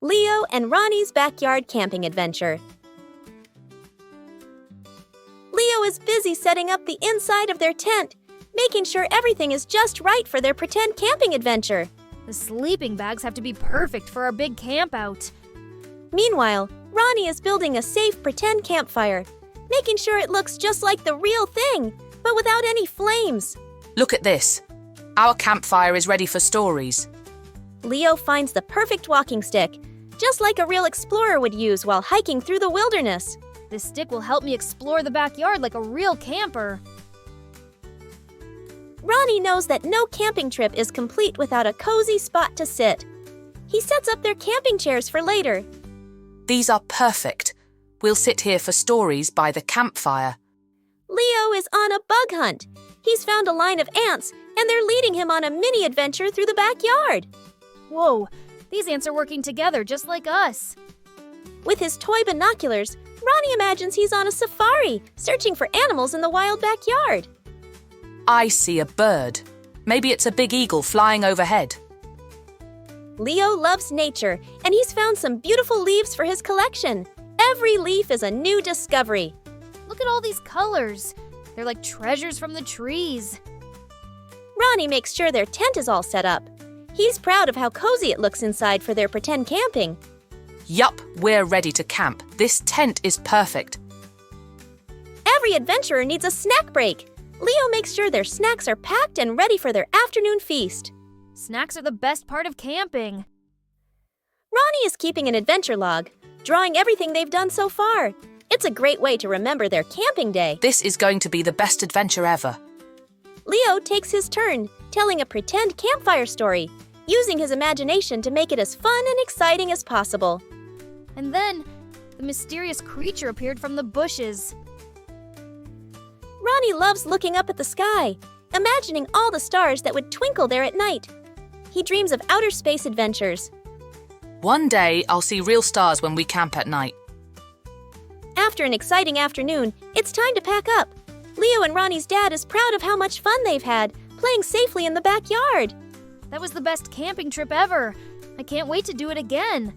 Leo and Ronnie's backyard camping adventure. Leo is busy setting up the inside of their tent, making sure everything is just right for their pretend camping adventure. The sleeping bags have to be perfect for our big camp out. Meanwhile, Ronnie is building a safe pretend campfire, making sure it looks just like the real thing, but without any flames. Look at this. Our campfire is ready for stories. Leo finds the perfect walking stick, just like a real explorer would use while hiking through the wilderness. This stick will help me explore the backyard like a real camper. Ronnie knows that no camping trip is complete without a cozy spot to sit. He sets up their camping chairs for later. These are perfect. We'll sit here for stories by the campfire. Leo is on a bug hunt. He's found a line of ants, and they're leading him on a mini adventure through the backyard. Whoa, these ants are working together just like us. With his toy binoculars, Ronnie imagines he's on a safari, searching for animals in the wild backyard. I see a bird. Maybe it's a big eagle flying overhead. Leo loves nature, and he's found some beautiful leaves for his collection. Every leaf is a new discovery. Look at all these colors. They're like treasures from the trees. Ronnie makes sure their tent is all set up. He's proud of how cozy it looks inside for their pretend camping. Yup, we're ready to camp. This tent is perfect. Every adventurer needs a snack break. Leo makes sure their snacks are packed and ready for their afternoon feast. Snacks are the best part of camping. Ronnie is keeping an adventure log, drawing everything they've done so far. It's a great way to remember their camping day. This is going to be the best adventure ever. Leo takes his turn, telling a pretend campfire story, using his imagination to make it as fun and exciting as possible. And then, the mysterious creature appeared from the bushes. Ronnie loves looking up at the sky, imagining all the stars that would twinkle there at night. He dreams of outer space adventures. One day, I'll see real stars when we camp at night. After an exciting afternoon, it's time to pack up. Leo and Ronnie's dad is proud of how much fun they've had, playing safely in the backyard. That was the best camping trip ever. I can't wait to do it again.